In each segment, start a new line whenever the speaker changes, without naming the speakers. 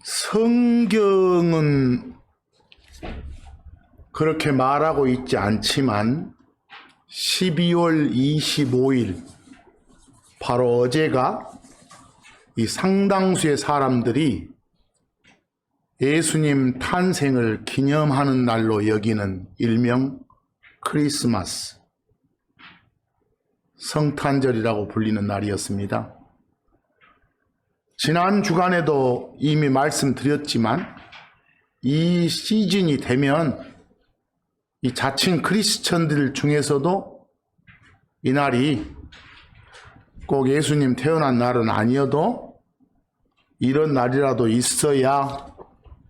성경은 그렇게 말하고 있지 않지만 12월 25일 바로 어제가 이 상당수의 사람들이 예수님 탄생을 기념하는 날로 여기는 일명 크리스마스, 성탄절이라고 불리는 날이었습니다. 지난 주간에도 이미 말씀드렸지만 이 시즌이 되면 이 자칭 크리스천들 중에서도 이 날이 꼭 예수님 태어난 날은 아니어도 이런 날이라도 있어야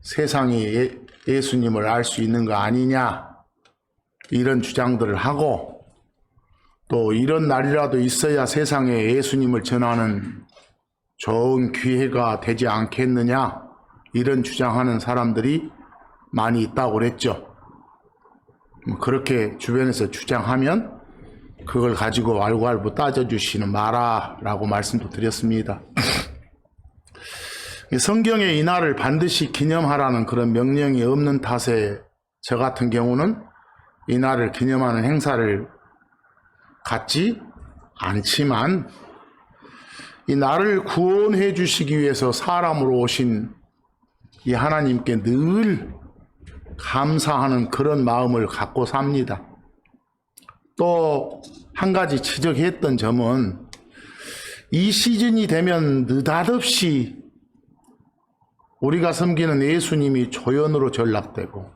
세상이 예수님을 알 수 있는 거 아니냐, 이런 주장들을 하고, 또 이런 날이라도 있어야 세상에 예수님을 전하는 좋은 기회가 되지 않겠느냐, 이런 주장하는 사람들이 많이 있다고 그랬죠. 그렇게 주변에서 주장하면 그걸 가지고 알고알고 따져주시는 마라 라고 말씀도 드렸습니다. 성경에 이 날을 반드시 기념하라는 그런 명령이 없는 탓에 저 같은 경우는 이 날을 기념하는 행사를 갖지 않지만, 이 나를 구원해 주시기 위해서 사람으로 오신 이 하나님께 늘 감사하는 그런 마음을 갖고 삽니다. 또 한 가지 지적했던 점은 이 시즌이 되면 느닷없이 우리가 섬기는 예수님이 조연으로 전락되고,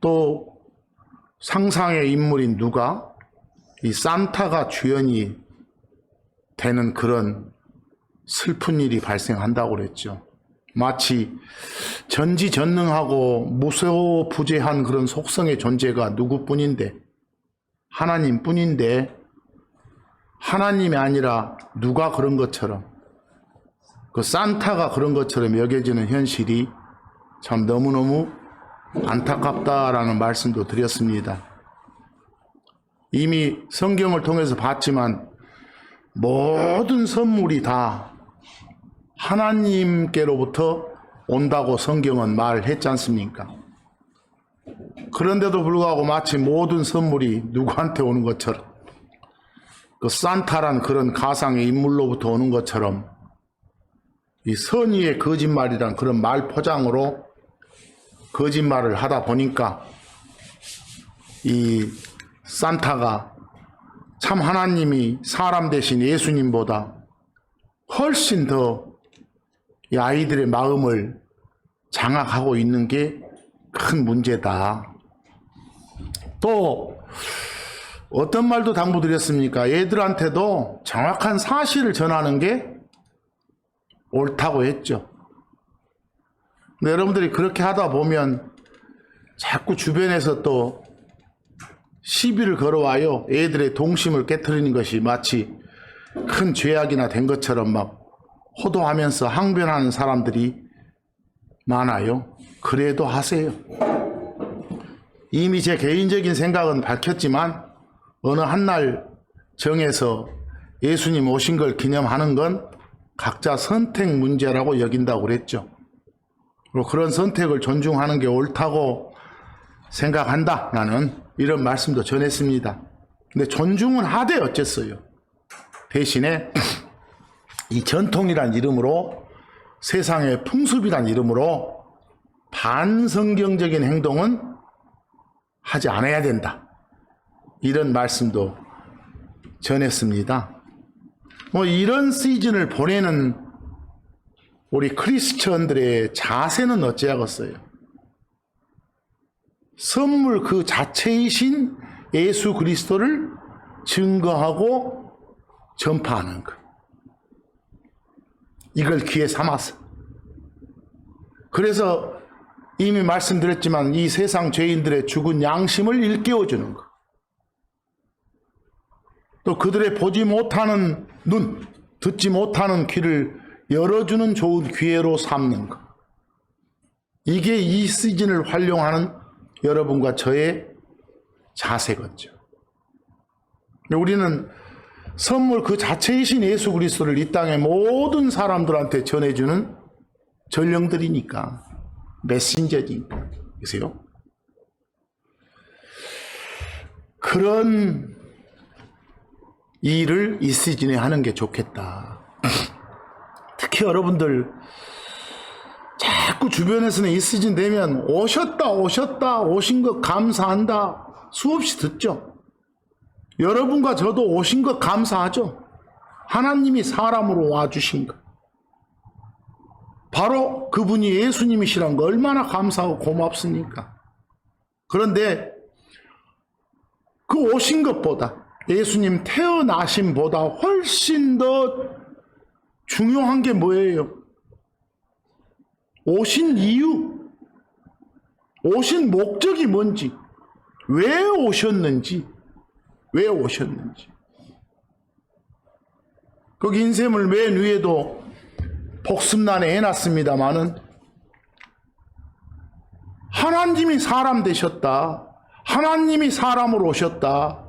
또 상상의 인물인 누가 이 산타가 주연이 되는 그런 슬픈 일이 발생한다고 그랬죠. 마치 전지전능하고 무소부재한 그런 속성의 존재가 누구뿐인데, 하나님뿐인데, 하나님이 아니라 누가 그런 것처럼, 그 산타가 그런 것처럼 여겨지는 현실이 참 너무너무 안타깝다라는 말씀도 드렸습니다. 이미 성경을 통해서 봤지만 모든 선물이 다 하나님께로부터 온다고 성경은 말했지 않습니까? 그런데도 불구하고 마치 모든 선물이 누구한테 오는 것처럼, 그 산타란 그런 가상의 인물로부터 오는 것처럼, 이 선의의 거짓말이란 그런 말 포장으로 거짓말을 하다 보니까 이 산타가 참 하나님이 사람 대신 예수님보다 훨씬 더 이 아이들의 마음을 장악하고 있는 게 큰 문제다. 또 어떤 말도 당부드렸습니까? 애들한테도 정확한 사실을 전하는 게 옳다고 했죠. 근데 여러분들이 그렇게 하다 보면 자꾸 주변에서 또 시비를 걸어와요. 애들의 동심을 깨트리는 것이 마치 큰 죄악이나 된 것처럼 막 호도하면서 항변하는 사람들이 많아요. 그래도 하세요. 이미 제 개인적인 생각은 밝혔지만 어느 한 날 정해서 예수님 오신 걸 기념하는 건 각자 선택 문제라고 여긴다고 그랬죠. 그리고 그런 선택을 존중하는 게 옳다고 생각한다, 나는 이런 말씀도 전했습니다. 근데 존중은 하되 어쨌어요. 대신에 이 전통이란 이름으로, 세상의 풍습이란 이름으로 반성경적인 행동은 하지 않아야 된다, 이런 말씀도 전했습니다. 이런 시즌을 보내는 우리 크리스천들의 자세는 어찌하겠어요? 선물 그 자체이신 예수 그리스도를 증거하고 전파하는 것, 이걸 기회 삼아서. 그래서 이미 말씀드렸지만 이 세상 죄인들의 죽은 양심을 일깨워주는 것, 또 그들의 보지 못하는 눈, 듣지 못하는 귀를 열어주는 좋은 기회로 삼는 것, 이게 이 시즌을 활용하는 여러분과 저의 자세겠죠. 우리는 선물 그 자체이신 예수 그리스도를 이 땅의 모든 사람들한테 전해주는 전령들이니까, 메신저니까. 그래서요. 그런 일을 이 시즌에 하는 게 좋겠다. 특히 여러분들 자꾸 주변에서는 이 시즌 되면 오신 것 감사한다 수없이 듣죠. 여러분과 저도 오신 것 감사하죠. 하나님이 사람으로 와주신 것, 바로 그분이 예수님이시란 거 얼마나 감사하고 고맙습니까? 그런데 그 오신 것보다, 예수님 태어나심보다 훨씬 더 중요한 게 뭐예요? 오신 이유, 오신 목적이 뭔지, 왜 오셨는지. 거기 인쇄물 맨 위에도 복습란에 해놨습니다마는 하나님이 사람 되셨다. 하나님이 사람으로 오셨다.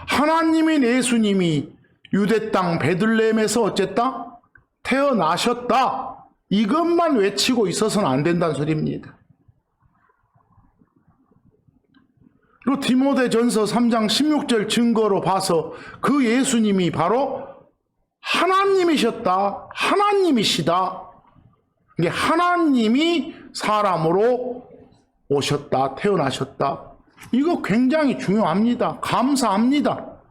하나님인 예수님이 유대 땅 베들레헴에서 어쨌다? 태어나셨다. 이것만 외치고 있어서는 안 된다는 소리입니다. 그리고 디모데전서 3장 16절 증거로 봐서 그 예수님이 바로 하나님이셨다. 하나님이시다. 이게 하나님이 사람으로 오셨다. 태어나셨다. 이거 굉장히 중요합니다. 감사합니다.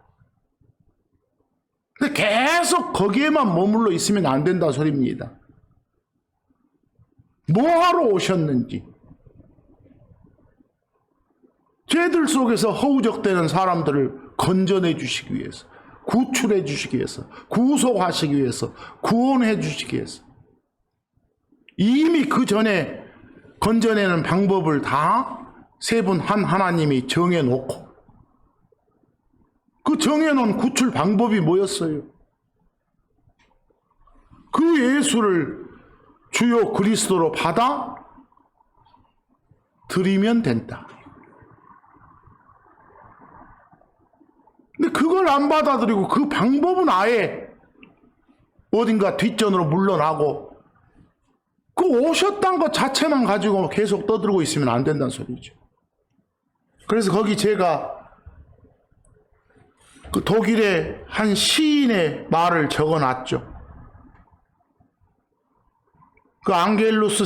근데 계속 거기에만 머물러 있으면 안 된다 소리입니다. 뭐하러 오셨는지, 죄들 속에서 허우적대는 사람들을 건져내 주시기 위해서, 구출해 주시기 위해서, 구속하시기 위해서, 구원해 주시기 위해서, 이미 그 전에 건져내는 방법을 다 세 분 한 하나님이 정해놓고, 그 정해놓은 구출 방법이 뭐였어요? 그 예수를 주요 그리스도로 받아 드리면 된다. 근데 그걸 안 받아들이고 그 방법은 아예 어딘가 뒷전으로 물러나고 그 오셨다는 것 자체만 가지고 계속 떠들고 있으면 안 된다는 소리죠. 그래서 거기 제가 그 독일의 한 시인의 말을 적어놨죠. 그 앙겔루스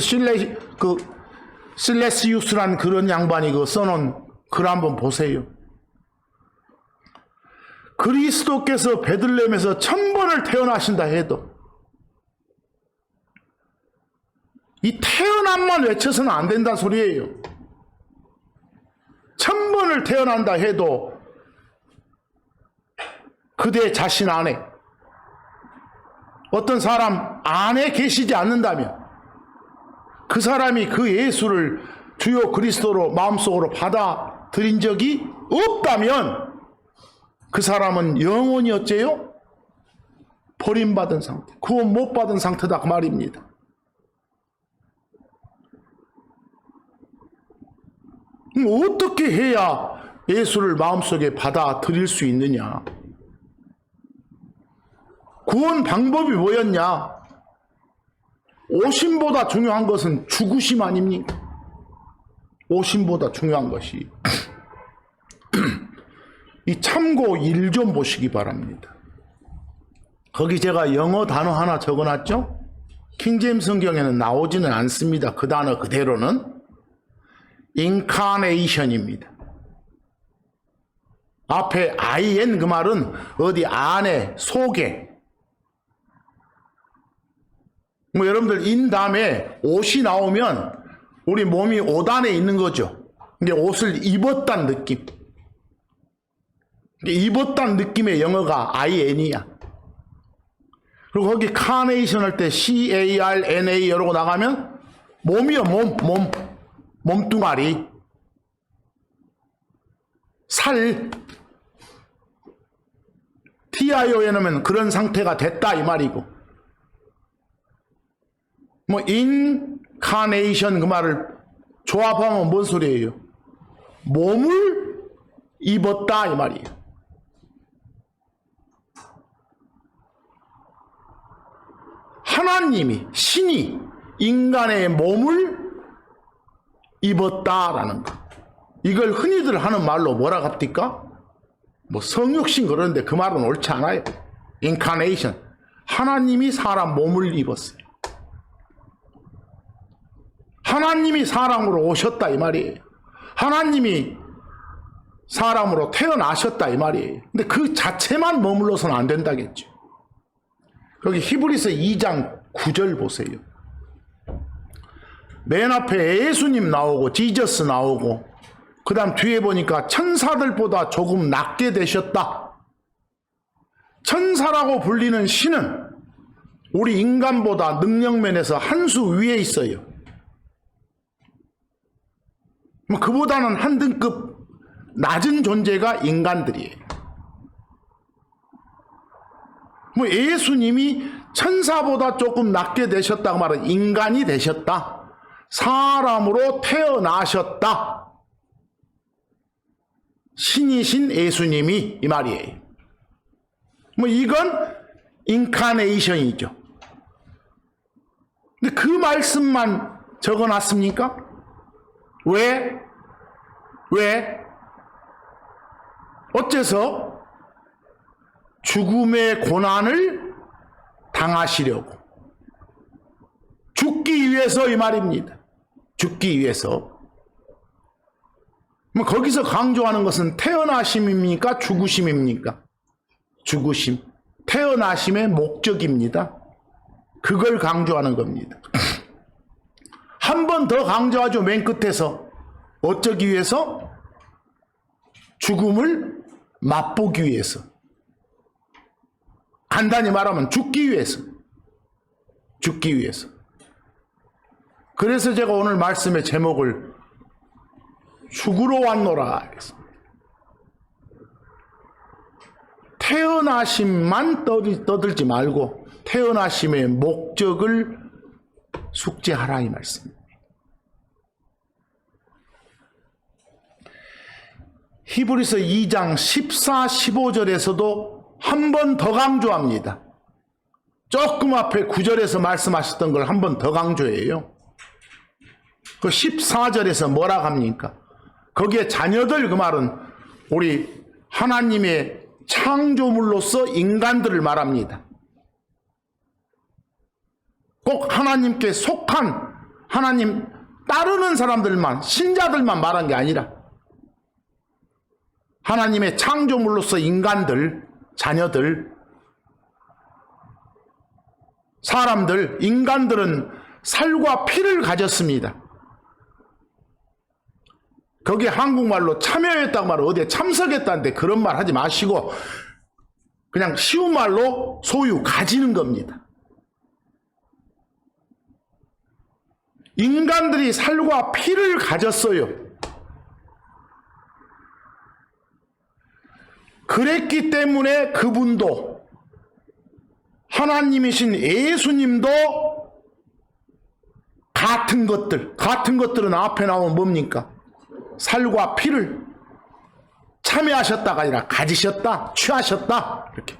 실레시우스란 그런 양반이 그 써놓은 글 한번 보세요. 그리스도께서 베들레헴에서 1000번을 태어나신다 해도 이 태어남만 외쳐서는 안 된다는 소리예요. 1000번을 태어난다 해도 그대 자신 안에 어떤 사람 안에 계시지 않는다면, 그 사람이 그 예수를 주요 그리스도로 마음속으로 받아들인 적이 없다면 그 사람은 영원히 어째요? 버림받은 상태, 구원 못 받은 상태다 그 말입니다. 어떻게 해야 예수를 마음속에 받아들일 수 있느냐? 구원 방법이 뭐였냐? 오심보다 중요한 것은 죽으심 아닙니까? 오심보다 중요한 것이 이 참고 일 좀 보시기 바랍니다. 거기 제가 영어 단어 하나 적어놨죠? 킹제임스 성경에는 나오지는 않습니다. 그 단어 그대로는 incarnation입니다. 앞에 in 그 말은 어디 안에, 속에. 뭐 여러분들 in 다음에 옷이 나오면 우리 몸이 옷 안에 있는 거죠. 이게 옷을 입었다는 느낌. 입었다는 느낌의 영어가 in이야. 그리고 거기 carnation 할 때 carna 이러고 나가면 몸이요, 몸뚱아리, 살, TIO에 넣으면 그런 상태가 됐다 이 말이고, 뭐 incarnation 그 말을 조합하면 뭔 소리예요? 몸을 입었다 이 말이에요. 하나님이, 신이 인간의 몸을 입었다라는 거. 이걸 흔히들 하는 말로 뭐라 합니까? 뭐 성육신 그러는데 그 말은 옳지 않아요. 인카네이션. 하나님이 사람 몸을 입었어요. 하나님이 사람으로 오셨다 이 말이에요. 하나님이 사람으로 태어나셨다 이 말이에요. 근데 그 자체만 머물러서는 안 된다겠죠. 거기 히브리서 2장 9절 보세요. 맨 앞에 예수님 나오고 지저스 나오고 그 다음 뒤에 보니까 천사들보다 조금 낮게 되셨다. 천사라고 불리는 신은 우리 인간보다 능력면에서 한 수 위에 있어요. 그보다는 한 등급 낮은 존재가 인간들이에요. 예수님이 천사보다 조금 낮게 되셨다고 말은 인간이 되셨다. 사람으로 태어나셨다. 신이신 예수님이 이 말이에요. 이건 인카네이션이죠. 근데 그 말씀만 적어놨습니까? 왜? 어째서? 죽음의 고난을 당하시려고. 죽기 위해서 이 말입니다. 죽기 위해서. 거기서 강조하는 것은 태어나심입니까? 죽으심입니까? 죽으심. 태어나심의 목적입니다. 그걸 강조하는 겁니다. 한 번 더 강조하죠. 맨 끝에서. 어쩌기 위해서? 죽음을 맛보기 위해서. 간단히 말하면 죽기 위해서. 죽기 위해서. 그래서 제가 오늘 말씀의 제목을 죽으러 왔노라 하겠습니다. 태어나심만 떠들지 말고 태어나심의 목적을 숙지하라 이 말씀입니다. 히브리서 2장 14, 15절에서도 한 번 더 강조합니다. 조금 앞에 9절에서 말씀하셨던 걸 한 번 더 강조해요. 그 14절에서 뭐라고 합니까? 거기에 자녀들 그 말은 우리 하나님의 창조물로서 인간들을 말합니다. 꼭 하나님께 속한 하나님 따르는 사람들만 신자들만 말한 게 아니라 하나님의 창조물로서 인간들, 자녀들, 사람들, 인간들은 살과 피를 가졌습니다. 거기에 한국말로 참여했다고 말을 어디에 참석했다는데 그런 말 하지 마시고 그냥 쉬운 말로 소유, 가지는 겁니다. 인간들이 살과 피를 가졌어요. 그랬기 때문에 그분도 하나님이신 예수님도 같은 것들은 앞에 나오면 뭡니까? 살과 피를 참여하셨다가 아니라 가지셨다, 취하셨다 이렇게.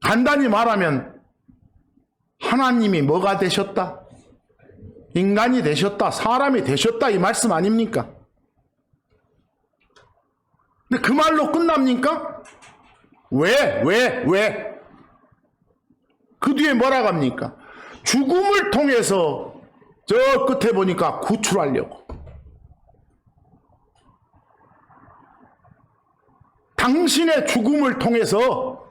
간단히 말하면 하나님이 뭐가 되셨다? 인간이 되셨다, 사람이 되셨다 이 말씀 아닙니까? 근데 그 말로 끝납니까? 왜? 그 뒤에 뭐라고 합니까? 죽음을 통해서 저 끝에 보니까 구출하려고. 당신의 죽음을 통해서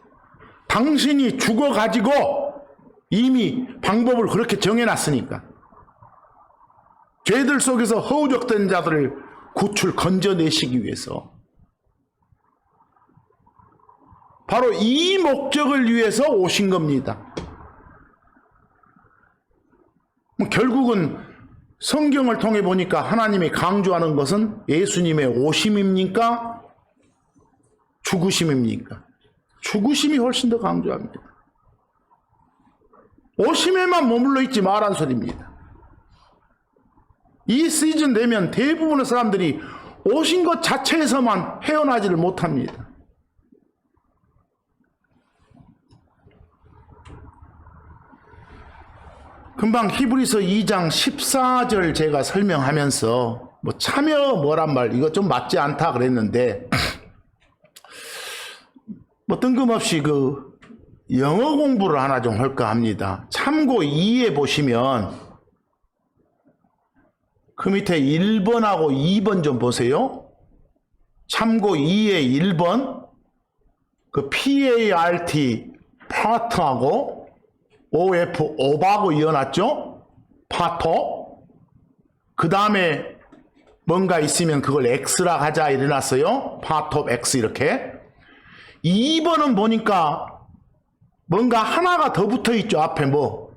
당신이 죽어가지고 이미 방법을 그렇게 정해놨으니까 죄들 속에서 허우적된 자들을 건져내시기 위해서 바로 이 목적을 위해서 오신 겁니다. 결국은 성경을 통해 보니까 하나님이 강조하는 것은 예수님의 오심입니까? 죽으심입니까? 죽으심이 훨씬 더 강조합니다. 오심에만 머물러 있지 말란 소리입니다. 이 시즌 되면 대부분의 사람들이 오신 것 자체에서만 헤어나지를 못합니다. 금방 히브리서 2장 14절 제가 설명하면서 뭐 참여 뭐란 말 이거 좀 맞지 않다 그랬는데 뭐 뜬금없이 그 영어 공부를 하나 좀 할까 합니다. 참고 2에 보시면 그 밑에 1번하고 2번 좀 보세요. 참고 2의 1번 그 PART 파트하고 OF 오바고 이어놨죠. 파토. 그 다음에 뭔가 있으면 그걸 X라 하자 이래놨어요. 파트 오브 X 이렇게. 2번은 보니까 뭔가 하나가 더 붙어있죠. 앞에 뭐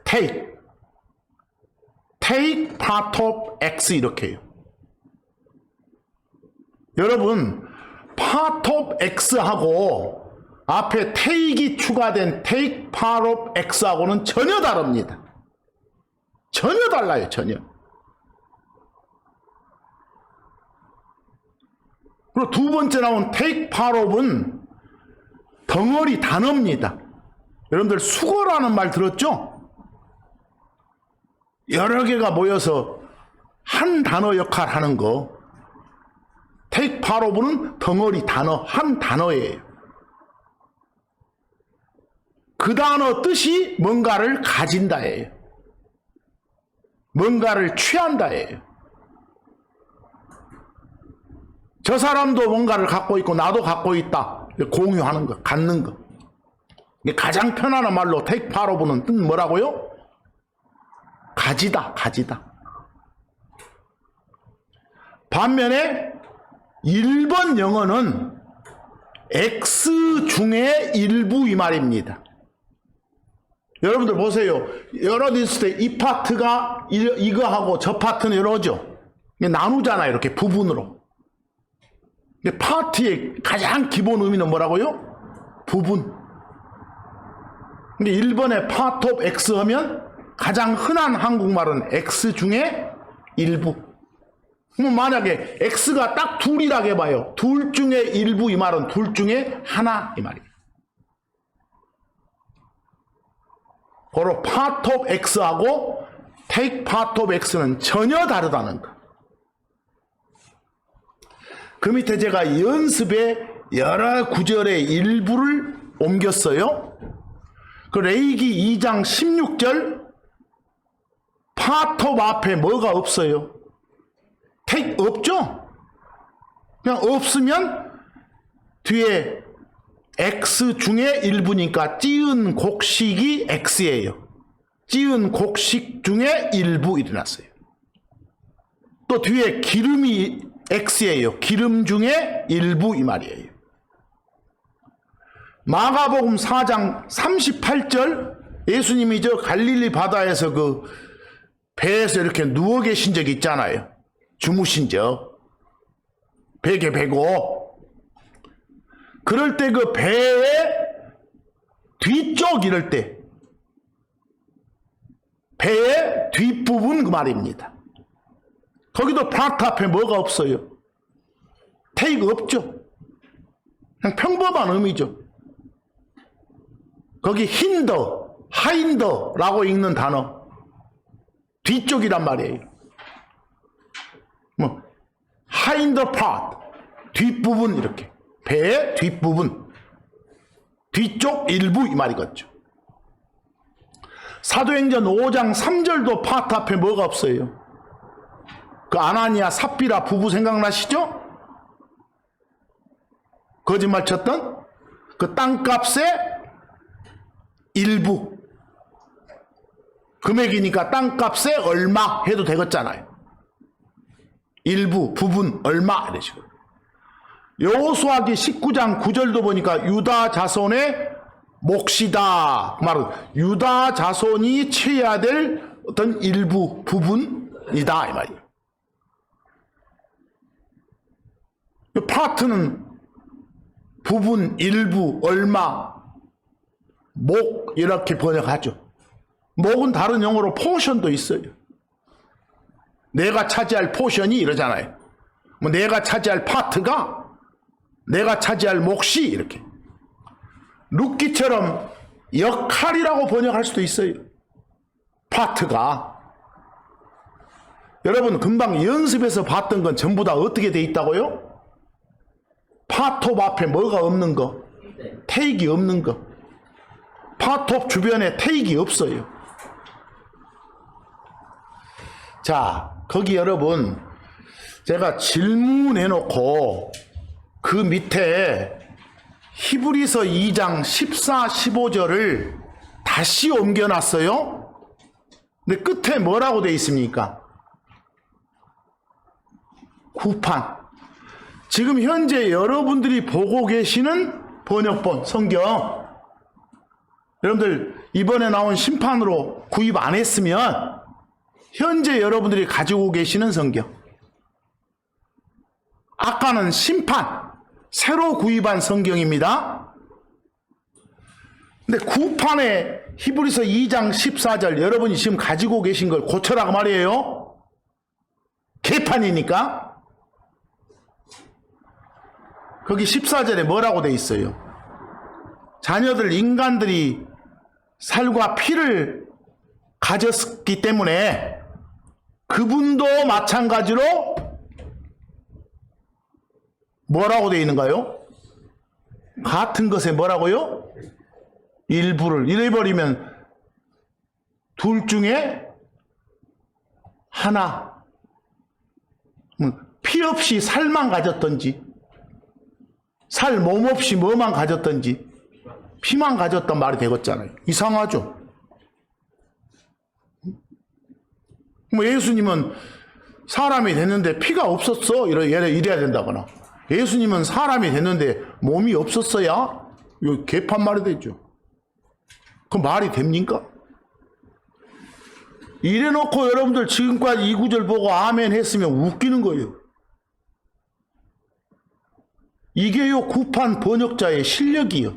take part of X 이렇게요. 여러분 part of X하고 앞에 take이 추가된 take part of X하고는 전혀 다릅니다. 전혀 달라요. 전혀. 그리고 두 번째 나온 take part of은 덩어리 단어입니다. 여러분들 수거라는 말 들었죠? 여러 개가 모여서 한 단어 역할 하는 거. take part of는 덩어리 단어, 한 단어예요. 그 단어 뜻이 뭔가를 가진다예요. 뭔가를 취한다예요. 저 사람도 뭔가를 갖고 있고 나도 갖고 있다. 공유하는 거, 갖는 거. 가장 편안한 말로 take part of는 뜻 뭐라고요? 가지다, 가지다. 반면에 1번 영어는 X 중에 일부 이 말입니다. 여러분들 보세요. 여러 개 있을 때 이 파트가 이거하고 저 파트는 이러죠. 나누잖아요. 이렇게 부분으로. 파트의 가장 기본 의미는 뭐라고요? 부분. 근데 1번에 part of X 하면 가장 흔한 한국말은 X 중에 일부. 그럼 만약에 X가 딱 둘이라고 해봐요. 둘 중에 일부 이 말은 둘 중에 하나 이 말이에요. 바로 part of X하고 take part of X는 전혀 다르다는 거. 그 밑에 제가 연습에 여러 구절의 일부를 옮겼어요. 그 레위기 2장 16절 part of 앞에 뭐가 없어요? take 없죠? 그냥 없으면 뒤에 X 중에 일부니까 찌은 곡식이 X예요. 찌은 곡식 중에 일부 일어났어요. 또 뒤에 기름이 X예요. 기름 중에 일부 이 말이에요. 마가복음 4장 38절 예수님이 저 갈릴리 바다에서 그 배에서 이렇게 누워 계신 적이 있잖아요. 주무신 적. 베개 베고. 그럴 때 그 배의 뒤쪽 이럴 때 배의 뒷부분 그 말입니다. 거기도 파트 앞에 뭐가 없어요? take 없죠. 그냥 평범한 의미죠. 거기 hinder, hinder라고 읽는 단어 뒤쪽이란 말이에요. 뭐 hinder part 뒷부분 이렇게 배의 뒷부분 뒤쪽 일부 이 말이겠죠. 사도행전 5장 3절도 파트 앞에 뭐가 없어요? 그 아나니아 삽비라 부부 생각나시죠? 거짓말 쳤던 그 땅값의 일부 금액이니까 땅값에 얼마 해도 되겠잖아요. 일부 부분 얼마 이런 식으로. 여호수아기 19장 9절도 보니까 유다 자손의 몫이다. 그 말은 유다 자손이 취해야 될 어떤 일부 부분이다 이 말이에요. 파트는 부분, 일부, 얼마, 목 이렇게 번역하죠. 목은 다른 용어로 포션도 있어요. 내가 차지할 포션이 이러잖아요. 뭐 내가 차지할 파트가 내가 차지할 몫이 이렇게. 룻기처럼 역할이라고 번역할 수도 있어요. 파트가. 여러분 금방 연습해서 봤던 건 전부 다 어떻게 돼 있다고요? 파톱 앞에 뭐가 없는 거? 테익이 없는 거. 파톱 주변에 테익이 없어요. 자, 거기 여러분 제가 질문해놓고 그 밑에 히브리서 2장 14, 15절을 다시 옮겨놨어요. 근데 끝에 뭐라고 돼 있습니까? 구판. 지금 현재 여러분들이 보고 계시는 번역본 성경, 여러분들 이번에 나온 심판으로 구입 안 했으면 현재 여러분들이 가지고 계시는 성경, 아까는 심판, 새로 구입한 성경입니다. 근데 구판에 히브리서 2장 14절 여러분이 지금 가지고 계신 걸 고쳐라고 말이에요. 개판이니까. 거기 14절에 뭐라고 돼 있어요? 자녀들, 인간들이 살과 피를 가졌기 때문에 그분도 마찬가지로 뭐라고 돼 있는가요? 같은 것에 뭐라고요? 일부를 잃어버리면 둘 중에 하나. 피 없이 살만 가졌던지, 살 몸 없이 뭐만 가졌던지 피만 가졌단 말이 되겠잖아요. 이상하죠? 뭐 예수님은 사람이 됐는데 피가 없었어 이래야 된다거나, 예수님은 사람이 됐는데 몸이 없었어야, 이거 개판 말이 되죠. 그 말이 됩니까? 이래놓고 여러분들 지금까지 이 구절 보고 아멘 했으면 웃기는 거예요. 이게요 구판 번역자의 실력이요.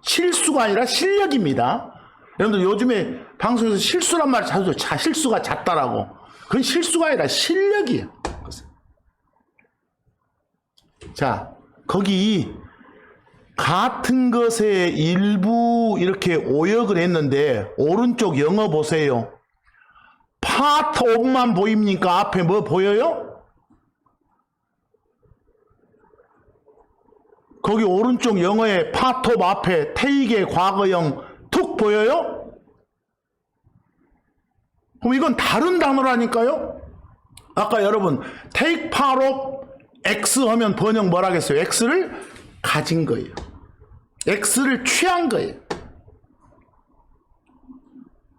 실수가 아니라 실력입니다. 여러분들 요즘에 방송에서 실수란 말 자주 실수가 잦다라고. 그건 실수가 아니라 실력이에요. 자, 거기 같은 것의 일부 이렇게 오역을 했는데 오른쪽 영어 보세요. 파트 옵만 보입니까? 앞에 뭐 보여요? 거기 오른쪽 영어에 파톱 앞에 테이크의 과거형 툭 보여요? 그럼 이건 다른 단어라니까요? 아까 여러분 take part of X 하면 번역 뭐라 하겠어요? X를 가진 거예요. X를 취한 거예요.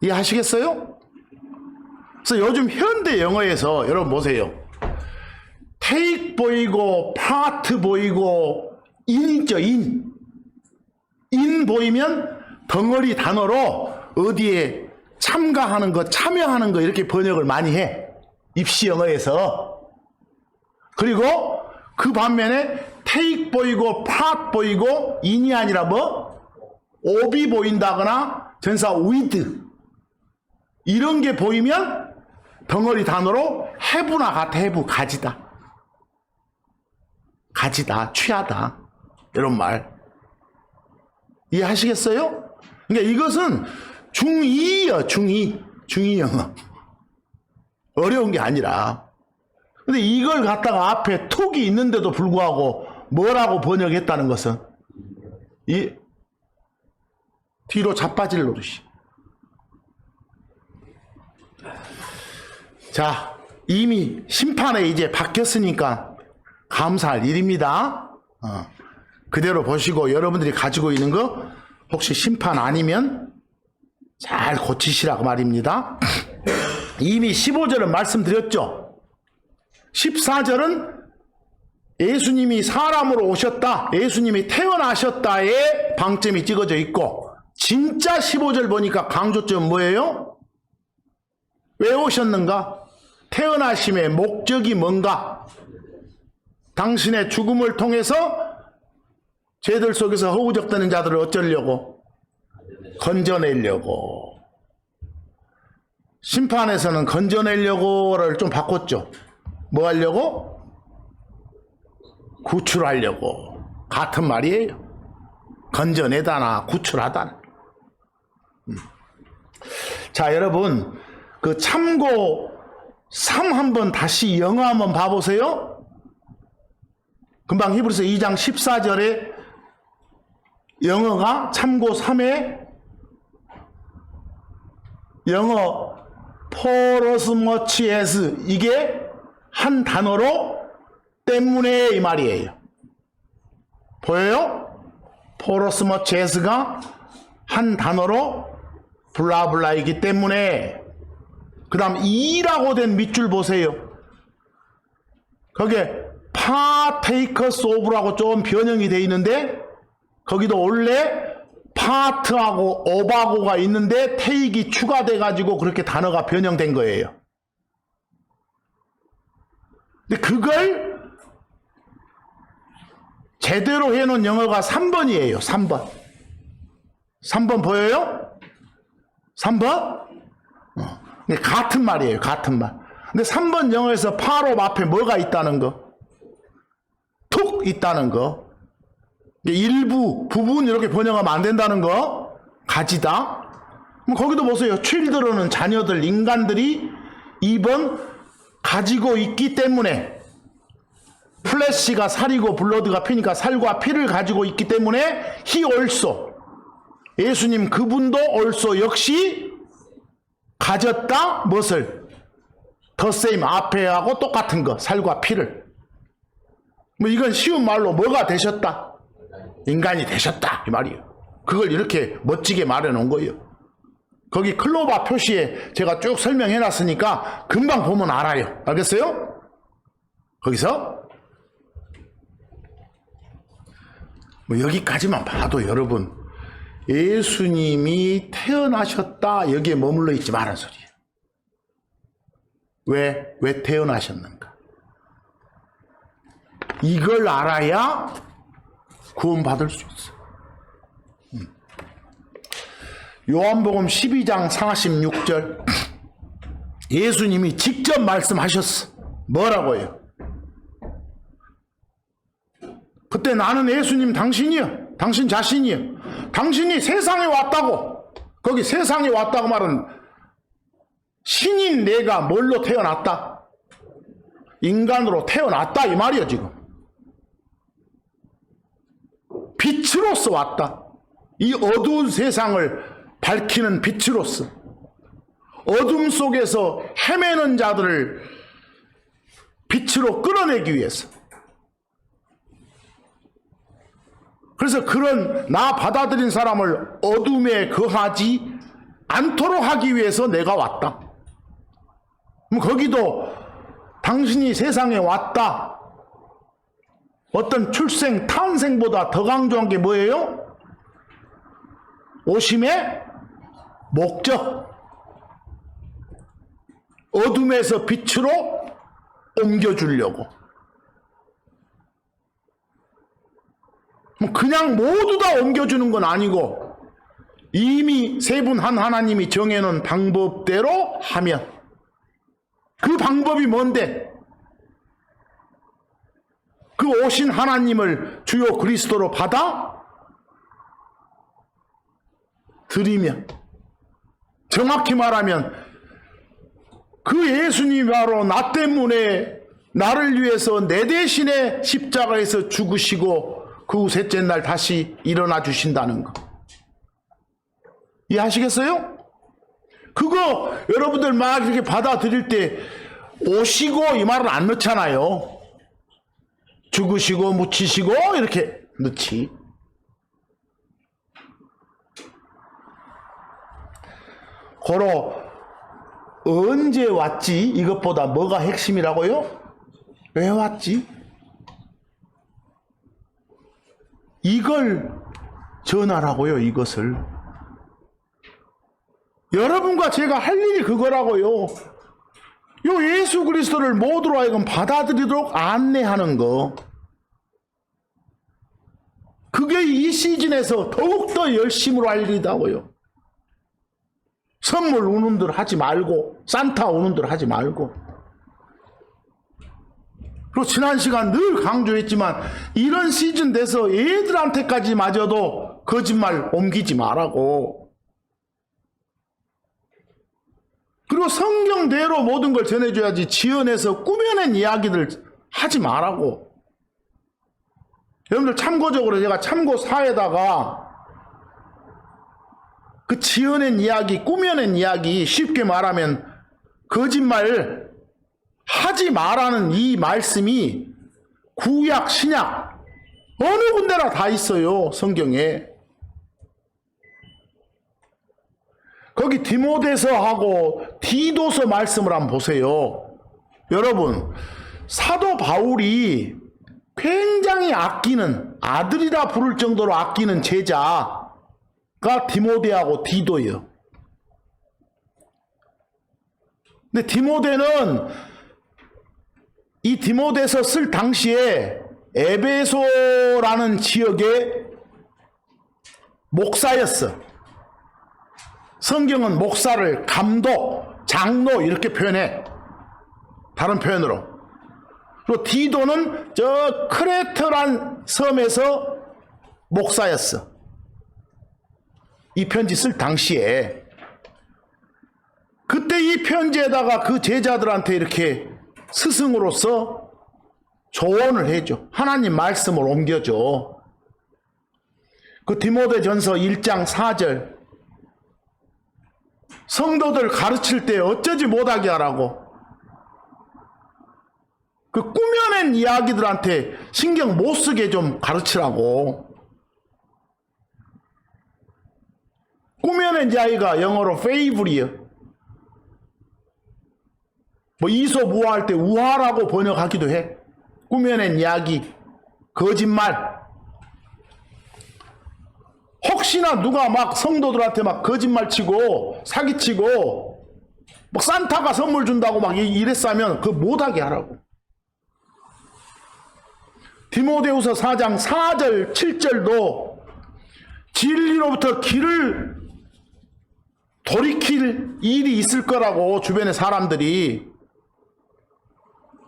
이해하시겠어요? 그래서 요즘 현대 영어에서 여러분 보세요. take 보이고 part 보이고 인 있죠, 인. 인 보이면 덩어리 단어로 어디에 참가하는 거, 참여하는 거 이렇게 번역을 많이 해. 입시 영어에서. 그리고 그 반면에 take 보이고 part 보이고 인이 아니라 뭐? ob이 보인다거나 전사 with 이런 게 보이면 덩어리 단어로 have나 같아. have, 가지다. 가지다, 취하다. 이런 말 이해하시겠어요? 그러니까 이것은 중2요. 중2 영어. 어려운 게 아니라. 근데 이걸 갖다가 앞에 톡이 있는데도 불구하고 뭐라고 번역했다는 것은 이 뒤로 자빠질 노릇이. 자, 이미 심판에 이제 바뀌었으니까 감사할 일입니다. 그대로 보시고 여러분들이 가지고 있는 거 혹시 심판 아니면 잘 고치시라고 말입니다. 이미 15절은 말씀드렸죠. 14절은 예수님이 사람으로 오셨다, 예수님이 태어나셨다에 방점이 찍어져 있고, 진짜 15절 보니까 강조점 뭐예요? 왜 오셨는가? 태어나심의 목적이 뭔가? 당신의 죽음을 통해서 죄들 속에서 허우적대는 자들을 어쩌려고? 건져내려고. 심판에서는 건져내려고를 좀 바꿨죠. 뭐 하려고? 구출하려고. 같은 말이에요. 건져내다나 구출하다나. 자, 여러분, 그 참고 3 한번 다시 영어 한번 봐보세요. 금방 히브리서 2장 14절에 영어가 참고 3에 영어 for as much as 이게 한 단어로 때문에 이 말이에요. 보여요? for as much as가 한 단어로 블라블라이기 때문에. 그 다음 이라고 된 밑줄 보세요. 거기에 partakers of라고 좀 변형이 되어 있는데 거기도 원래 part하고 of하고가 있는데 take이 추가돼 가지고 그렇게 단어가 변형된 거예요. 근데 그걸 제대로 해놓은 영어가 3번이에요. 3번. 3번 보여요? 3번? 근데 같은 말이에요. 같은 말. 근데 3번 영어에서 파로 앞에 뭐가 있다는 거? 툭 있다는 거. 일부, 부분 이렇게 번역하면 안 된다는 거. 가지다. 거기도 보세요. children은 자녀들, 인간들이 2번 가지고 있기 때문에 플래시가 살이고 블러드가 피니까 살과 피를 가지고 있기 때문에 he also 예수님 그분도 also 역시 가졌다 무엇을? the same 앞에 하고 똑같은 거 살과 피를. 뭐 이건 쉬운 말로 뭐가 되셨다? 인간이 되셨다 이 말이에요. 그걸 이렇게 멋지게 말해 놓은 거예요. 거기 클로바 표시에 제가 쭉 설명해 놨으니까 금방 보면 알아요. 알겠어요? 거기서 뭐 여기까지만 봐도 여러분 예수님이 태어나셨다 여기에 머물러 있지 말란 소리예요. 왜 태어나셨는가? 이걸 알아야 구원받을 수 있어. 요한복음 12장 46절 예수님이 직접 말씀하셨어. 뭐라고요? 그때 나는 예수님 당신이요. 당신 자신이요. 당신이 세상에 왔다고. 거기 세상에 왔다고 말은 신인 내가 뭘로 태어났다? 인간으로 태어났다 이 말이야 지금. 빛으로서 왔다. 이 어두운 세상을 밝히는 빛으로서 어둠 속에서 헤매는 자들을 빛으로 끌어내기 위해서. 그래서 그런 나 받아들인 사람을 어둠에 거하지 않도록 하기 위해서 내가 왔다. 그럼 거기도 당신이 세상에 왔다. 어떤 출생, 탄생보다 더 강조한 게 뭐예요? 오심의 목적. 어둠에서 빛으로 옮겨주려고. 그냥 모두 다 옮겨주는 건 아니고 이미 세 분 한 하나님이 정해놓은 방법대로 하면 그 방법이 뭔데? 그 오신 하나님을 주요 그리스도로 받아 드리면 정확히 말하면 그 예수님이 바로 나 때문에 나를 위해서 내 대신에 십자가에서 죽으시고 그 후 셋째 날 다시 일어나 주신다는 거. 이해하시겠어요? 그거 여러분들 막 이렇게 받아들일 때 오시고 이 말은 안 넣잖아요. 죽으시고 묻히시고 이렇게 넣지. 고로 언제 왔지? 이것보다 뭐가 핵심이라고요? 왜 왔지? 이걸 전하라고요. 이것을. 여러분과 제가 할 일이 그거라고요. 요 예수 그리스도를 모두로 하여금 받아들이도록 안내하는 거. 그게 이 시즌에서 더욱더 열심으로 할 일이다고요. 선물 우는들 하지 말고 산타 우는들 하지 말고. 그리고 지난 시간 늘 강조했지만 이런 시즌 돼서 애들한테까지 마저도 거짓말 옮기지 말라고. 그리고 성경대로 모든 걸 전해줘야지 지어내서 꾸며낸 이야기들 하지 말라고. 여러분들 참고적으로 제가 참고 4에다가 그 지어낸 이야기, 꾸며낸 이야기, 쉽게 말하면 거짓말 하지 말라는 이 말씀이 구약, 신약 어느 군데나 다 있어요. 성경에. 거기 디모데서하고 디도서 말씀을 한번 보세요. 여러분, 사도 바울이 굉장히 아끼는, 아들이라 부를 정도로 아끼는 제자가 디모데하고 디도예요. 근데 디모데는 이 디모데서 쓸 당시에 에베소라는 지역의 목사였어. 성경은 목사를 감독, 장로 이렇게 표현해. 다른 표현으로. 그리고 디도는 저 크레트란 섬에서 목사였어. 이 편지 쓸 당시에. 그때 이 편지에다가 그 제자들한테 이렇게 스승으로서 조언을 해줘. 하나님 말씀을 옮겨줘. 그 디모데전서 1장 4절. 성도들 가르칠 때 어쩌지 못하게 하라고. 그 꾸며낸 이야기들한테 신경 못 쓰게 좀 가르치라고. 꾸며낸 이야기가 영어로 fable이요. 뭐 이솝우화할 때 우화라고 번역하기도 해. 꾸며낸 이야기, 거짓말. 혹시나 누가 막 성도들한테 막 거짓말 치고 사기치고 막 산타가 선물 준다고 막 이랬으면 그거 못하게 하라고. 디모데후서 4장 4절 7절도 진리로부터 길을 돌이킬 일이 있을 거라고 주변의 사람들이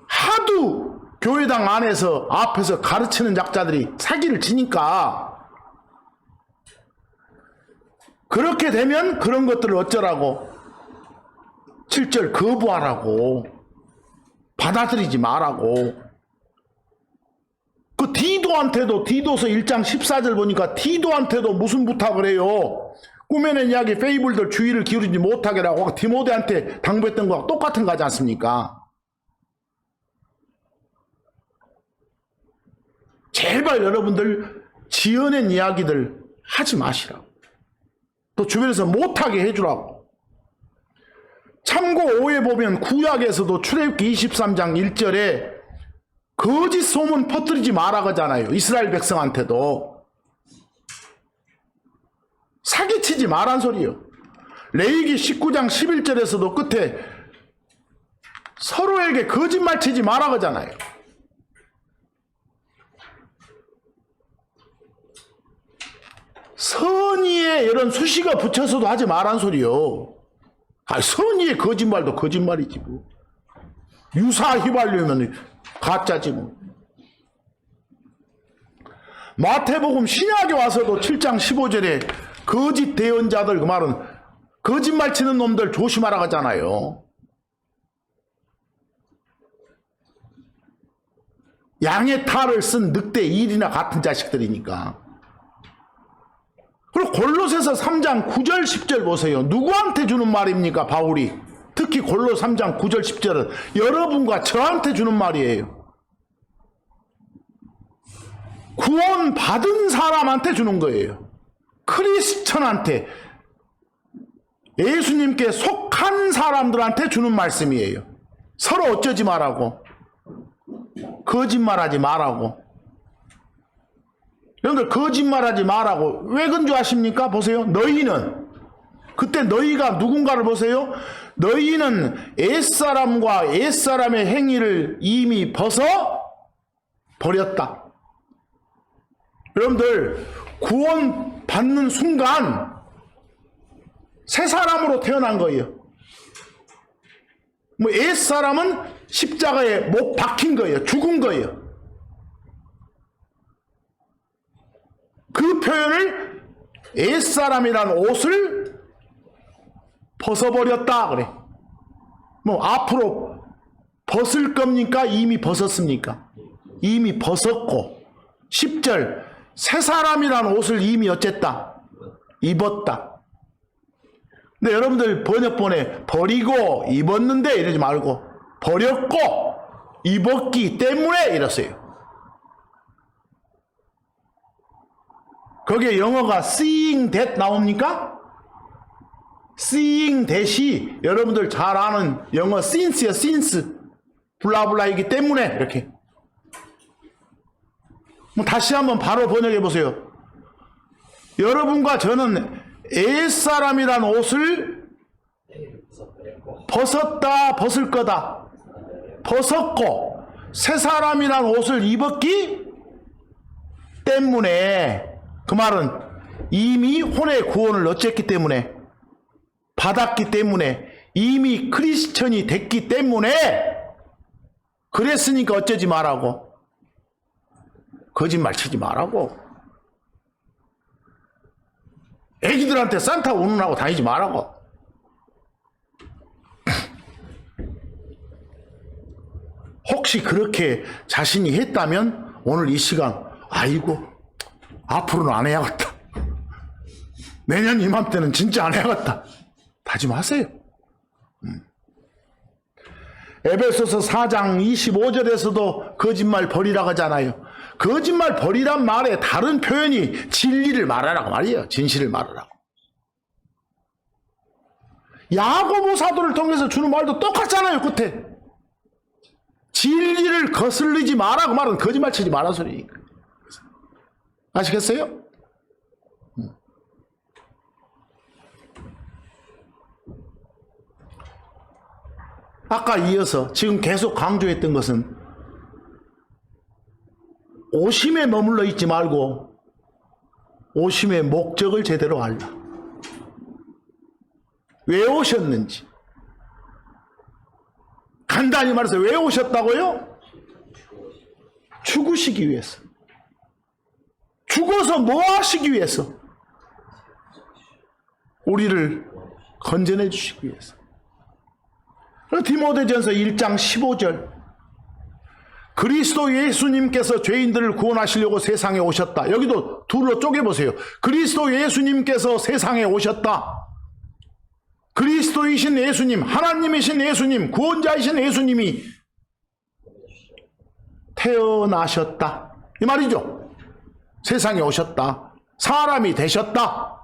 하도 교회당 안에서 앞에서 가르치는 작자들이 사기를 치니까 그렇게 되면 그런 것들을 어쩌라고 7절 거부하라고 받아들이지 말라고. 그 디도한테도 디도서 1장 14절 보니까 디도한테도 무슨 부탁을 해요. 꾸며낸 이야기 페이블들 주의를 기울이지 못하게 라고 디모데한테 당부했던 거와 똑같은 거지 않습니까? 제발 여러분들 지어낸 이야기들 하지 마시라고. 또 주변에서 못하게 해주라고. 참고 5에 보면 구약에서도 출애굽기 23장 1절에 거짓 소문 퍼뜨리지 마라 그러잖아요. 이스라엘 백성한테도. 사기치지 마란 소리요. 레위기 19장 11절에서도 끝에 서로에게 거짓말 치지 마라 그러잖아요. 선의에 이런 수식어 붙여서도 하지 말란 소리요. 선의의 거짓말도 거짓말이지 뭐. 유사 휘발유면 가짜지 뭐. 마태복음 신약에 와서도 7장 15절에 거짓 대언자들, 그 말은 거짓말 치는 놈들 조심하라 하잖아요. 양의 탈을 쓴 늑대 일이나 같은 자식들이니까. 그리고 골로새서 3장 9절 10절 보세요. 누구한테 주는 말입니까? 바울이. 특히 골로 3장 9절 10절은 여러분과 저한테 주는 말이에요. 구원 받은 사람한테 주는 거예요. 크리스천한테, 예수님께 속한 사람들한테 주는 말씀이에요. 서로 어쩌지 말라고, 거짓말하지 말라고. 여러분들 거짓말하지 말라고. 왜 그런 줄 아십니까? 보세요. 너희는, 그때 너희가 누군가를 보세요. 너희는 옛사람과 옛사람의 행위를 이미 벗어 버렸다. 여러분들 구원 받는 순간 새 사람으로 태어난 거예요. 뭐 옛사람은 십자가에 못 박힌 거예요. 죽은 거예요. 그 표현을 옛사람이라는 옷을 벗어버렸다 그래. 뭐 앞으로 벗을 겁니까? 이미 벗었습니까? 이미 벗었고 10절 새 사람이란 옷을 이미 어쨌다? 입었다. 근데 여러분들 번역본에 버리고 입었는데 이러지 말고 버렸고 입었기 때문에 이랬어요. 거기에 영어가 seeing that 나옵니까? seeing that이 여러분들 잘 아는 영어 since야 since 블라블라이기 때문에 이렇게. 뭐 다시 한번 바로 번역해 보세요. 여러분과 저는 옛사람이란 옷을 벗었다 벗을 거다 벗었고 새사람이란 옷을 입었기 때문에, 그 말은 이미 혼의 구원을 어쨌기 때문에, 받았기 때문에, 이미 크리스천이 됐기 때문에 그랬으니까 어쩌지 말라고, 거짓말 치지 말라고, 애기들한테 산타 운운하고 다니지 말라고. 혹시 그렇게 자신이 했다면 오늘 이 시간 아이고 앞으로는 안 해야겠다, 내년 이맘때는 진짜 안 해야겠다 다짐하세요. 에베소서 4장 25절에서도 거짓말 버리라고 하잖아요. 거짓말 버리란 말에 다른 표현이 진리를 말하라고 말이에요. 진실을 말하라고. 야고보 사도를 통해서 주는 말도 똑같잖아요. 끝에 진리를 거슬리지 마라고 말은 거짓말 치지 마라 소리니까. 아시겠어요? 아까 이어서 지금 계속 강조했던 것은 오심에 머물러 있지 말고 오심의 목적을 제대로 알라. 왜 오셨는지, 간단히 말해서 왜 오셨다고요? 죽으시기 위해서. 죽어서 뭐 하시기 위해서? 우리를 건져내 주시기 위해서. 디모데전서 1장 15절 그리스도 예수님께서 죄인들을 구원하시려고 세상에 오셨다. 여기도 둘로 쪼개보세요. 그리스도 예수님께서 세상에 오셨다. 그리스도이신 예수님, 하나님이신 예수님, 구원자이신 예수님이 태어나셨다 이 말이죠. 세상에 오셨다. 사람이 되셨다.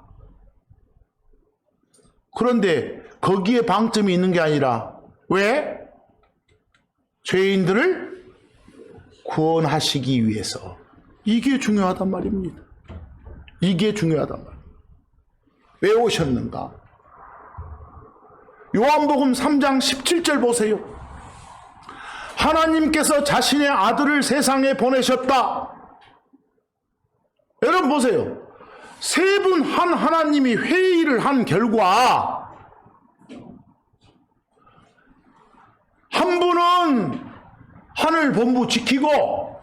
그런데 거기에 방점이 있는 게 아니라 왜? 죄인들을 구원하시기 위해서. 이게 중요하단 말입니다. 이게 중요하단 말이에요. 왜 오셨는가? 요한복음 3장 17절 보세요. 하나님께서 자신의 아들을 세상에 보내셨다. 여러분 보세요. 세 분 한 하나님이 회의를 한 결과 한 분은 하늘 본부 지키고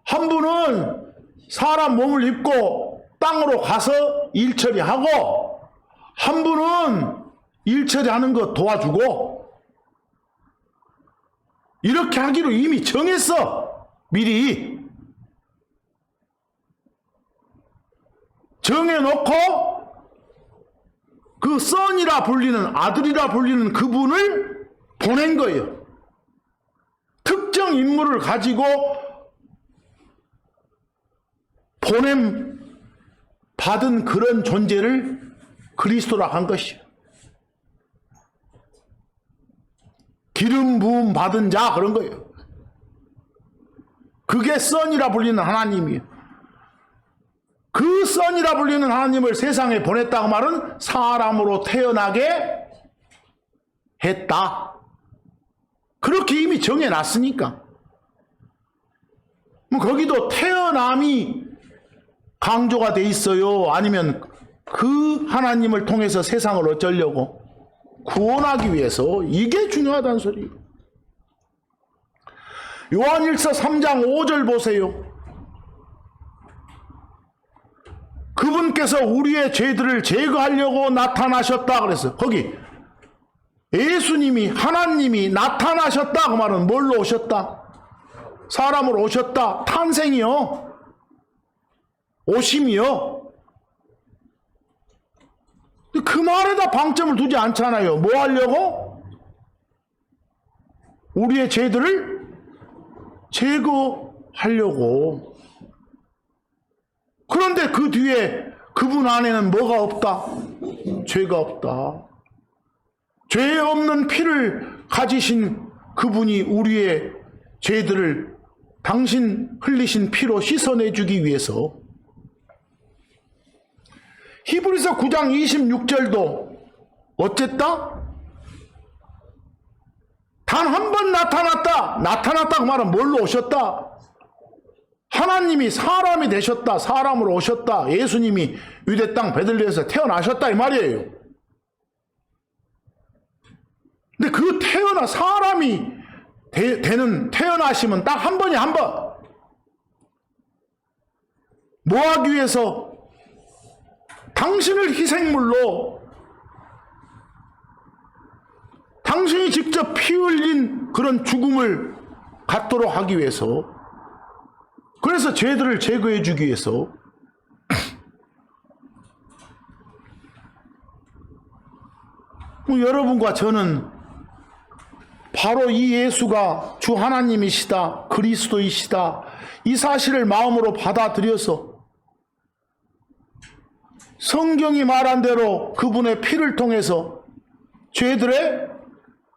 한 분은 사람 몸을 입고 땅으로 가서 일 처리하고 한 분은 일 처리하는 거 도와주고 이렇게 하기로 이미 정했어. 미리 정해놓고 그 son이라 불리는 아들이라 불리는 그분을 보낸 거예요. 특정 인물을 가지고 보냄 받은 그런 존재를 그리스도라 한 것이요. 기름 부음 받은 자 그런 거예요. 그게 son이라 불리는 하나님이에요. 그 son이라 불리는 하나님을 세상에 보냈다고 말은 사람으로 태어나게 했다. 그렇게 이미 정해놨으니까. 뭐 거기도 태어남이 강조가 돼 있어요? 아니면 그 하나님을 통해서 세상을 어쩌려고? 구원하기 위해서. 이게 중요하다는 소리예요. 요한일서 3장 5절 보세요. 그분께서 우리의 죄들을 제거하려고 나타나셨다 그랬어요. 거기 예수님이 하나님이 나타나셨다 그 말은 뭘로 오셨다? 사람으로 오셨다. 탄생이요. 오심이요. 그 말에다 방점을 두지 않잖아요. 뭐 하려고? 우리의 죄들을 제거하려고. 그런데 그 뒤에 그분 안에는 뭐가 없다? 죄가 없다. 죄 없는 피를 가지신 그분이 우리의 죄들을 당신 흘리신 피로 씻어내주기 위해서 히브리서 9장 26절도 어쨌다? 단 한 번 나타났다. 나타났다 그 말은 뭘로 오셨다? 하나님이 사람이 되셨다. 사람으로 오셨다. 예수님이 유대 땅 베들레헴에서 태어나셨다 이 말이에요. 근데 그 사람이 되는 태어나심은 딱 한 번이 한 번. 뭐 하기 위해서? 당신을 희생물로 당신이 직접 피 흘린 그런 죽음을 갖도록 하기 위해서, 그래서 죄들을 제거해 주기 위해서 여러분과 저는 바로 이 예수가 주 하나님이시다, 그리스도이시다, 이 사실을 마음으로 받아들여서 성경이 말한 대로 그분의 피를 통해서 죄들의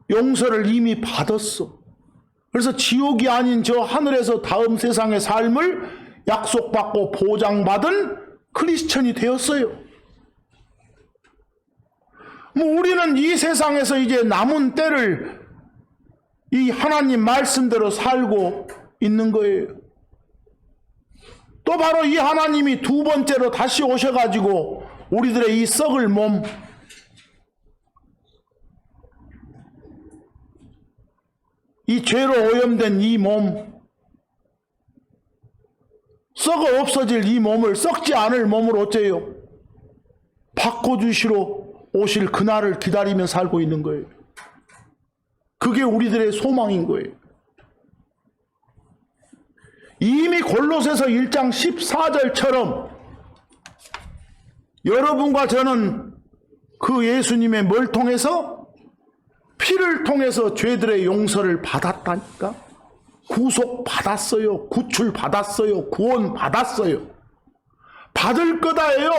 용서를 이미 받았어. 그래서 지옥이 아닌 저 하늘에서 다음 세상의 삶을 약속받고 보장받은 크리스천이 되었어요. 우리는 이 세상에서 이제 남은 때를 이 하나님 말씀대로 살고 있는 거예요. 또 바로 이 하나님이 두 번째로 다시 오셔가지고 우리들의 이 썩을 몸, 이 죄로 오염된 이 몸, 썩어 없어질 이 몸을 썩지 않을 몸으로 어째요? 바꿔주시러 오실 그날을 기다리며 살고 있는 거예요. 그게 우리들의 소망인 거예요. 이미 골로새서 1장 14절처럼 여러분과 저는 그 예수님의 뭘 통해서? 피를 통해서 죄들의 용서를 받았다니까. 구속받았어요. 구출받았어요. 구원받았어요. 받을 거다예요.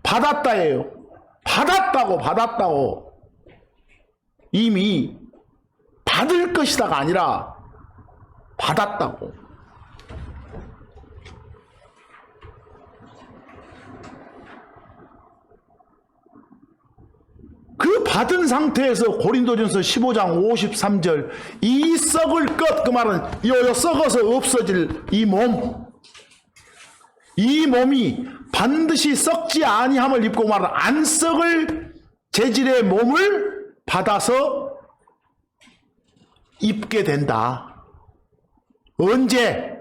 받았다예요. 받았다고. 이미 받을 것이다가 아니라 받았다고. 그 받은 상태에서 고린도전서 15장 53절 이 썩을 것, 그 말은 요 썩어서 없어질 이 몸, 이 몸이 반드시 썩지 아니함을 입고 말은 안 썩을 재질의 몸을 받아서 입게 된다. 언제?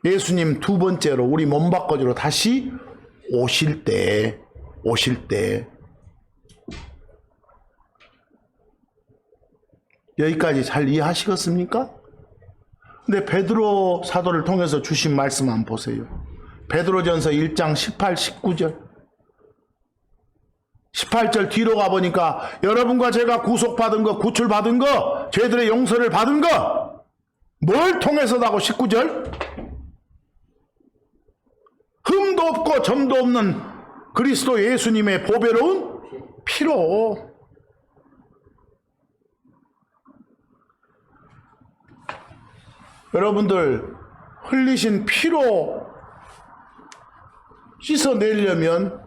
예수님 두 번째로 우리 몸 바꿔주러 다시 오실 때. 여기까지 잘 이해하시겠습니까? 근데 베드로 사도를 통해서 주신 말씀 한번 보세요. 베드로전서 1장 18, 19절. 18절 뒤로 가보니까 여러분과 제가 구속받은 거, 구출받은 거, 죄들의 용서를 받은 거 뭘 통해서다고 19절? 흠도 없고 점도 없는 그리스도 예수님의 보배로운 피로. 여러분들 흘리신 피로 씻어내려면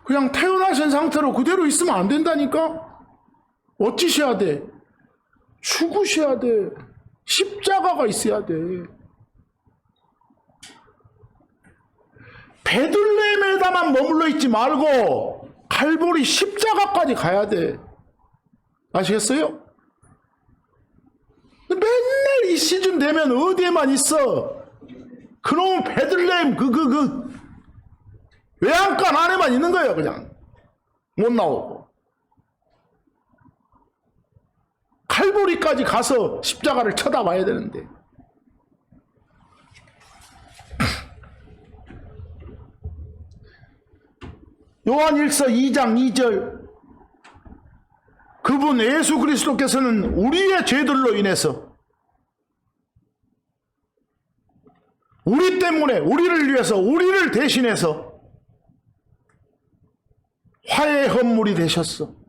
그냥 태어나신 상태로 그대로 있으면 안 된다니까. 어찌셔야 돼? 죽으셔야 돼. 십자가가 있어야 돼. 베들레헴에다만 머물러 있지 말고 칼보리 십자가까지 가야 돼. 아시겠어요? 맨날 이 시즌 되면 어디에만 있어? 그놈 베들레헴 외양간 안에만 있는 거예요. 그냥 못 나오고. 칼보리까지 가서 십자가를 쳐다봐야 되는데. 요한일서 2장 2절, 그분 예수 그리스도께서는 우리의 죄들로 인해서, 우리 때문에, 우리를 위해서, 우리를 대신해서 화해의 헌물이 되셨어.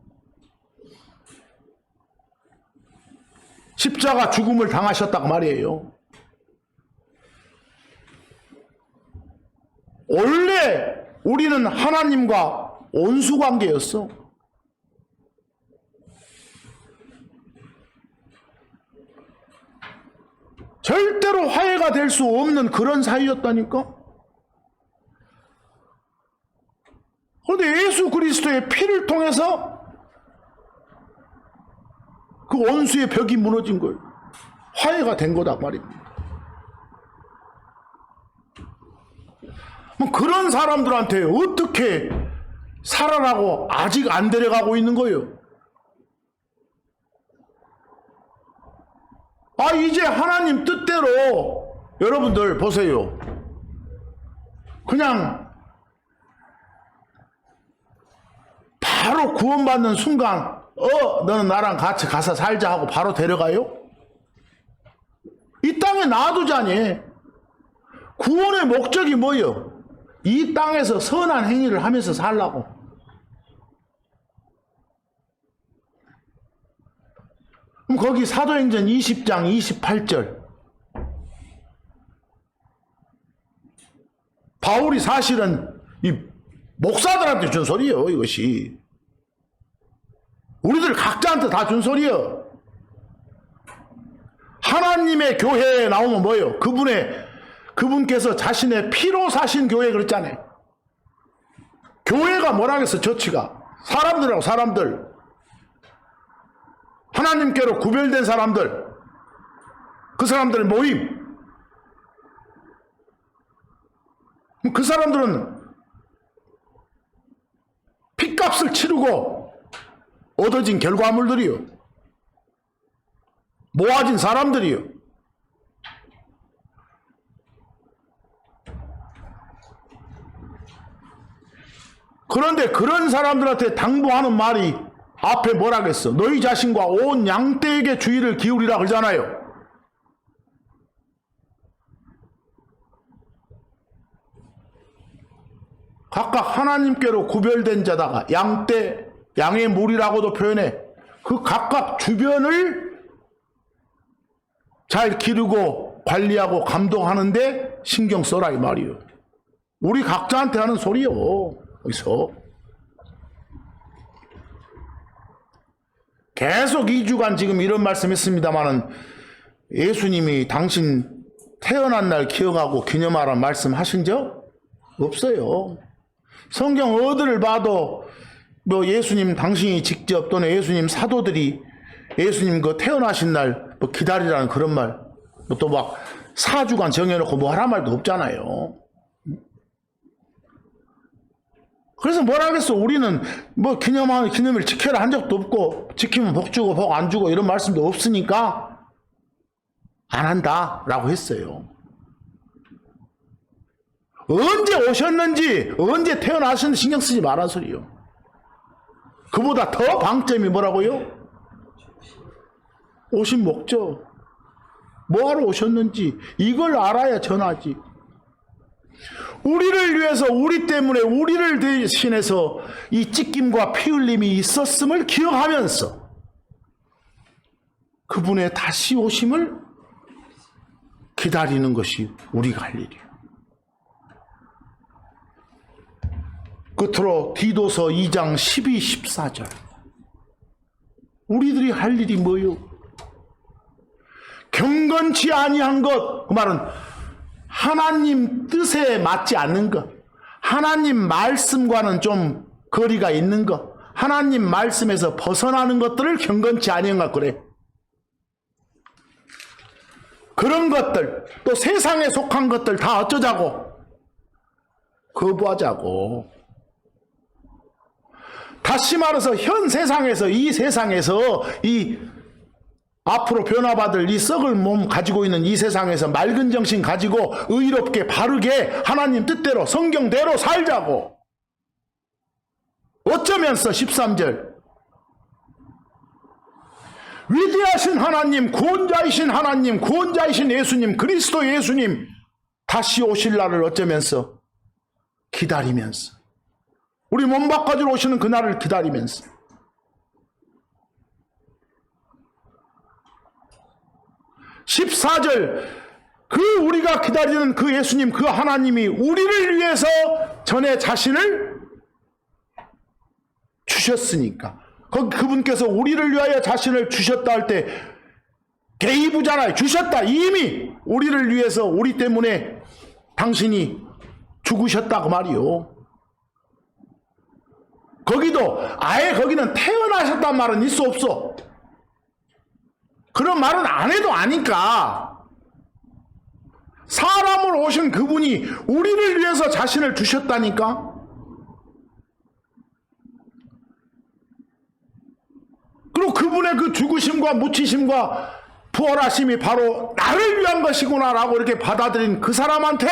십자가 죽음을 당하셨다고 말이에요. 원래 우리는 하나님과 온수관계였어. 절대로 화해가 될 수 없는 그런 사이였다니까. 그런데 예수 그리스도의 피를 통해서 그 원수의 벽이 무너진 거예요. 화해가 된 거다 말입니다. 그런 사람들한테 어떻게 살아라고 아직 안 데려가고 있는 거예요? 이제 하나님 뜻대로, 여러분들 보세요. 그냥 바로 구원받는 순간 너는 나랑 같이 가서 살자 하고 바로 데려가요? 이 땅에 놔두자니. 구원의 목적이 뭐예요? 이 땅에서 선한 행위를 하면서 살라고. 그럼 거기 사도행전 20장 28절, 바울이 사실은 이 목사들한테 준 소리예요. 이것이 우리들 각자한테 다 준 소리예요. 하나님의 교회에 나오면 뭐예요? 그분께서 자신의 피로 사신 교회 그랬잖아요. 교회가 뭐라겠어? 처치가 사람들하고 사람들, 하나님께로 구별된 사람들, 그 사람들의 모임. 그 사람들은 핏값을 치르고 얻어진 결과물들이요, 모아진 사람들이요. 그런데 그런 사람들한테 당부하는 말이 앞에 뭐라겠어? 너희 자신과 온 양떼에게 주의를 기울이라 그러잖아요. 각각 하나님께로 구별된 자다가 양떼, 양의 무리라고도 표현해. 그 각각 주변을 잘 기르고 관리하고 감독하는데 신경 써라 이 말이에요. 우리 각자한테 하는 소리요. 여기서 계속 2주간 지금 이런 말씀했습니다마는 예수님이 당신 태어난 날 기억하고 기념하라 말씀하신 적 없어요. 성경 어디를 봐도 뭐 예수님 당신이 직접 또는 예수님 사도들이 예수님 그 태어나신 날 뭐 기다리라는 그런 말, 뭐 또 막 4주간 정해놓고 뭐 하란 말도 없잖아요. 그래서 뭐라 하겠어? 우리는 뭐 기념일 지켜라 한 적도 없고, 지키면 복 주고 복 안 주고 이런 말씀도 없으니까 안 한다라고 했어요. 언제 오셨는지, 언제 태어나셨는지 신경 쓰지 말란 소리요. 그보다 더 방점이 뭐라고요? 오신 목적, 뭐하러 오셨는지 이걸 알아야 전하지. 우리를 위해서, 우리 때문에, 우리를 대신해서 이 찢김과 피 흘림이 있었음을 기억하면서 그분의 다시 오심을 기다리는 것이 우리가 할 일이에요. 끝으로 디도서 2장 12, 14절. 우리들이 할 일이 뭐요? 경건치 아니한 것, 그 말은 하나님 뜻에 맞지 않는 것, 하나님 말씀과는 좀 거리가 있는 것, 하나님 말씀에서 벗어나는 것들을 경건치 아니한 것 그래. 그런 것들, 또 세상에 속한 것들 다 어쩌자고? 거부하자고. 다시 말해서 현 세상에서, 이 세상에서 이 앞으로 변화받을 이 썩을 몸 가지고 있는 이 세상에서 맑은 정신 가지고 의롭게 바르게 하나님 뜻대로 성경대로 살자고. 어쩌면서 13절 위대하신 하나님, 구원자이신 하나님, 구원자이신 예수님, 그리스도 예수님 다시 오실 날을 어쩌면서 기다리면서, 우리 몸 바꿔주러 오시는 그날을 기다리면서, 14절 그 우리가 기다리는 그 예수님, 그 하나님이 우리를 위해서 전에 자신을 주셨으니까, 그분께서 우리를 위하여 자신을 주셨다 할 때 개이부잖아요. 주셨다. 이미 우리를 위해서, 우리 때문에 당신이 죽으셨다 그 말이요. 거기도 아예 거기는 태어나셨단 말은 있어 없어? 그런 말은 안 해도 아니까. 사람으로 오신 그분이 우리를 위해서 자신을 주셨다니까. 그리고 그분의 그 죽으심과 묻히심과 부활하심이 바로 나를 위한 것이구나 라고 이렇게 받아들인 그 사람한테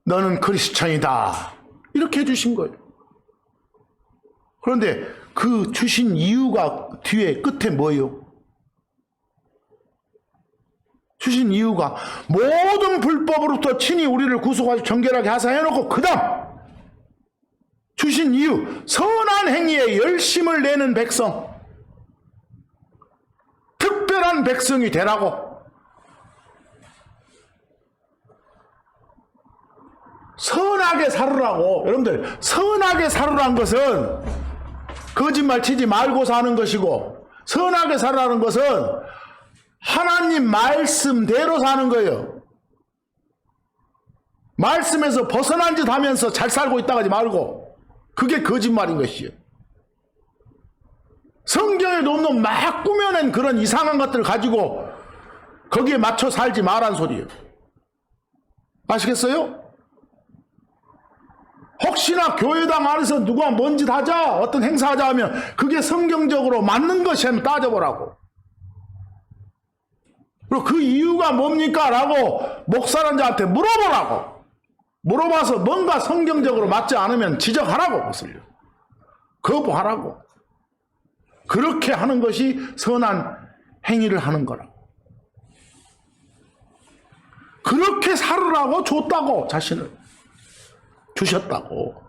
너는 크리스천이다 이렇게 해주신 거예요. 그런데 그 주신 이유가 뒤에 끝에 뭐예요? 주신 이유가 모든 불법으로부터 친히 우리를 구속하시고 정결하게 하사 해놓고 그 다음 주신 이유, 선한 행위에 열심을 내는 백성, 특별한 백성이 되라고. 선하게 살으라고. 여러분들, 선하게 살으라는 것은 거짓말 치지 말고 사는 것이고, 선하게 살으라는 것은 하나님 말씀대로 사는 거예요. 말씀에서 벗어난 짓 하면서 잘 살고 있다가 하지 말고, 그게 거짓말인 것이에요. 성경에도 없는 막 꾸며낸 그런 이상한 것들을 가지고 거기에 맞춰 살지 말란 소리예요. 아시겠어요? 혹시나 교회당 안에서 누가 뭔 짓 하자, 어떤 행사 하자 하면 그게 성경적으로 맞는 것이 하면 따져보라고. 그리고 그 이유가 뭡니까? 라고 목사라는 자한테 물어보라고. 물어봐서 뭔가 성경적으로 맞지 않으면 지적하라고, 그것을요. 거부하라고. 그렇게 하는 것이 선한 행위를 하는 거라고. 그렇게 살으라고 줬다고, 자신을 주셨다고.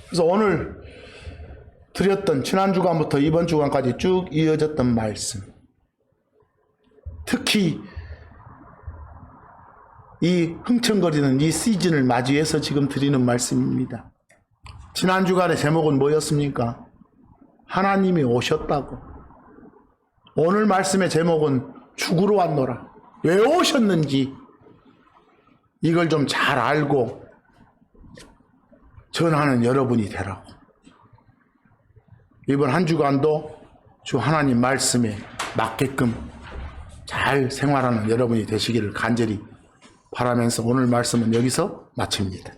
그래서 오늘 드렸던 지난 주간부터 이번 주간까지 쭉 이어졌던 말씀, 특히 이 흥청거리는 이 시즌을 맞이해서 지금 드리는 말씀입니다. 지난 주간의 제목은 뭐였습니까? 하나님이 오셨다고. 오늘 말씀의 제목은 죽으러 왔노라. 왜 오셨는지 이걸 좀 잘 알고 전하는 여러분이 되라고. 이번 한 주간도 주 하나님 말씀에 맞게끔 잘 생활하는 여러분이 되시기를 간절히 바라면서 오늘 말씀은 여기서 마칩니다.